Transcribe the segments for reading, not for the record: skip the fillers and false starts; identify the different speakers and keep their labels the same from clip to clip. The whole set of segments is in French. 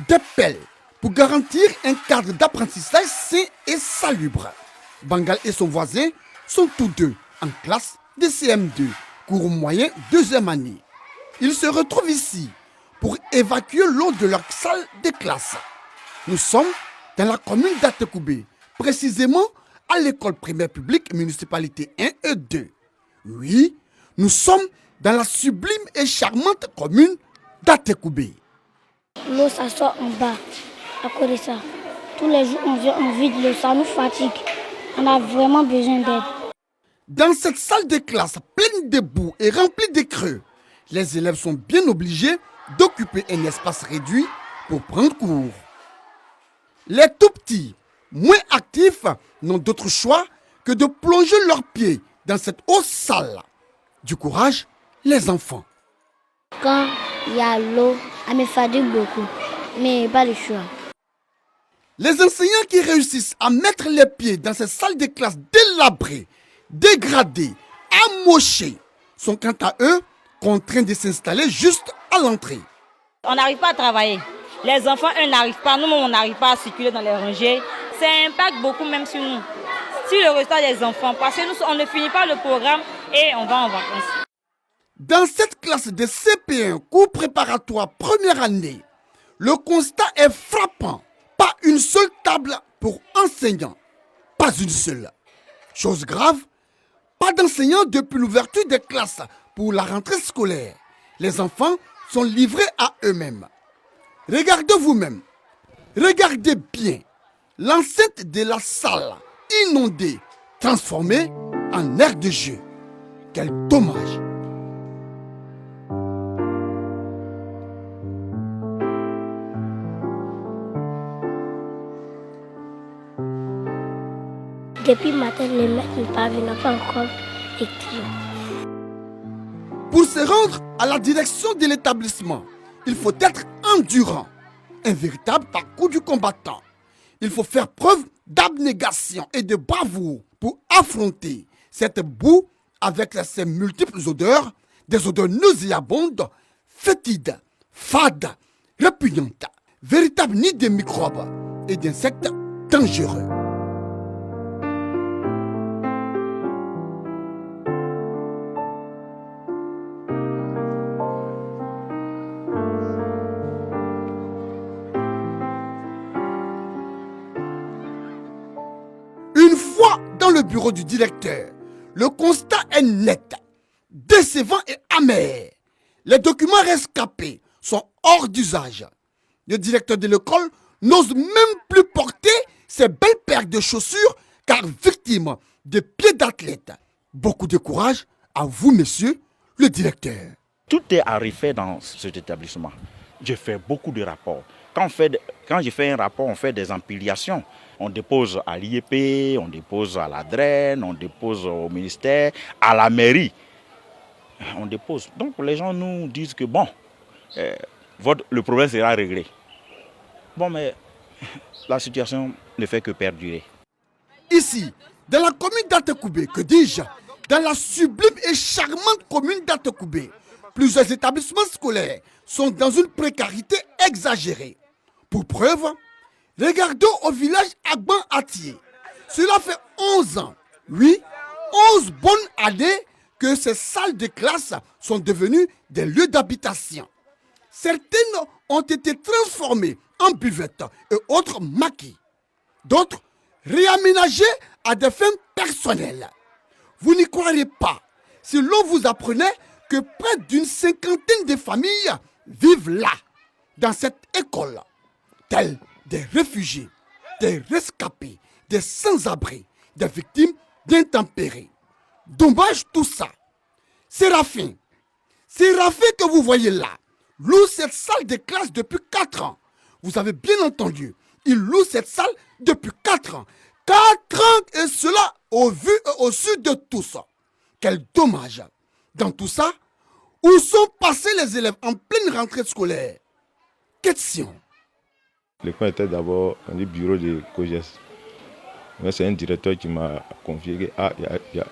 Speaker 1: des pelles pour garantir un cadre d'apprentissage sain et salubre. Bangal et son voisin sont tous deux en classe de CM2, cours moyen 2e année. Ils se retrouvent ici pour évacuer l'eau de leur salle de classe. Nous sommes dans la commune d'Atekoubé, précisément à l'école primaire publique municipalité 1 et 2. Oui, nous sommes dans la sublime et charmante commune d'Atekoubé.
Speaker 2: L'eau, ça sort en bas. À cause de ça, tous les jours, on vient, on vide l'eau, ça nous fatigue. On a vraiment besoin d'aide.
Speaker 1: Dans cette salle de classe pleine de boue et remplie de creux, les élèves sont bien obligés d'occuper un espace réduit pour prendre cours. Les tout-petits, moins actifs, n'ont d'autre choix que de plonger leurs pieds dans cette eau sale. Du courage, les enfants.
Speaker 2: Quand il y a l'eau, ça me fatigue beaucoup, mais pas le choix.
Speaker 1: Les enseignants qui réussissent à mettre les pieds dans ces salles de classe délabrées, dégradées, amochées, sont quant à eux contraints de s'installer juste à l'entrée.
Speaker 3: On n'arrive pas à travailler. Les enfants, eux, n'arrivent pas. Nous-mêmes, on n'arrive pas à circuler dans les rangées. Ça impacte beaucoup même sur nous, sur le résultat des enfants. Parce que nous, on ne finit pas le programme et on va en vacances.
Speaker 1: Dans cette classe de CP1, cours préparatoire première année, le constat est frappant. Pas une seule table pour enseignants. Pas une seule. Chose grave, pas d'enseignants depuis l'ouverture des classes pour la rentrée scolaire. Les enfants sont livrés à eux-mêmes. Regardez vous-même. Regardez bien. L'enceinte de la salle inondée, transformée en aire de jeu. Quel dommage.
Speaker 2: Depuis matin, les maîtres ne parviennent pas encore écrire.
Speaker 1: Pour se rendre à la direction de l'établissement, il faut être endurant. Un véritable parcours du combattant. Il faut faire preuve d'abnégation et de bravoure pour affronter cette boue avec ses multiples odeurs, des odeurs nauséabondes, fétides, fades, répugnantes, véritable nid de microbes et d'insectes dangereux. Une fois dans le bureau du directeur, le constat est net, décevant et amer. Les documents rescapés sont hors d'usage. Le directeur de l'école n'ose même plus porter ses belles paires de chaussures car victime de pieds d'athlète. Beaucoup de courage à vous, monsieur le directeur.
Speaker 4: Tout est à refaire dans cet établissement. J'ai fait beaucoup de rapports. Quand je fais un rapport, on fait des empilations. On dépose à l'IEP, on dépose à la DREN, on dépose au ministère, à la mairie. On dépose. Donc les gens nous disent que bon, le problème sera réglé. Bon, mais la situation ne fait que perdurer.
Speaker 1: Ici, dans la commune d'Atekoubé, que dis-je, dans la sublime et charmante commune d'Atekoubé, plusieurs établissements scolaires sont dans une précarité exagérée. Pour preuve, regardons au village Agban-Atié. Cela fait 11 ans, oui, 11 bonnes années que ces salles de classe sont devenues des lieux d'habitation. Certaines ont été transformées en buvettes et autres maquis. D'autres réaménagées à des fins personnelles. Vous n'y croirez pas si l'on vous apprenait que près d'une cinquantaine de familles vivent là, dans cette école, tels des réfugiés, des rescapés, des sans-abri, des victimes d'intempéries. Dommage tout ça. Séraphine que vous voyez là, loue cette salle de classe depuis 4 ans. Vous avez bien entendu, il loue cette salle depuis 4 ans. 4 ans et cela au vu et au su de tous. Quel dommage. Dans tout ça, où sont passés les élèves en pleine rentrée scolaire? Question.
Speaker 5: L'école était d'abord dans le bureau de COGES. C'est un directeur qui m'a confié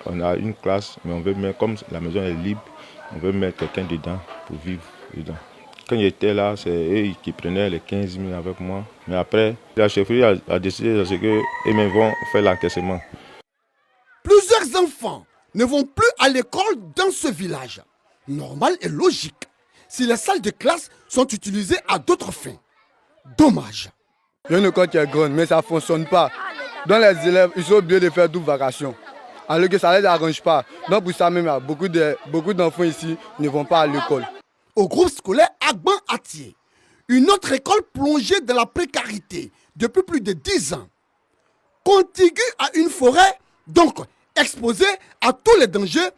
Speaker 5: qu'on a une classe, mais on veut mettre, comme la maison est libre, on veut mettre quelqu'un dedans pour vivre dedans. Quand j'étais là, c'est eux qui prenaient les 15 000 avec moi. Mais après, la chefferie a décidé de ce qu'eux-mêmes vont faire l'encaissement.
Speaker 1: Plusieurs enfants ne vont plus à l'école dans ce village. Normal et logique, si les salles de classe sont utilisées à d'autres fins. Dommage.
Speaker 6: Il y a une école qui est grande, mais ça ne fonctionne pas. Donc les élèves, ils sont obligés de faire 12 vacations. Alors que ça ne les arrange pas. Donc pour ça même, beaucoup d'enfants ici ne vont pas à l'école.
Speaker 1: Au groupe scolaire Agban Atié, une autre école plongée dans la précarité depuis plus de 10 ans, contiguë à une forêt, donc exposée à tous les dangers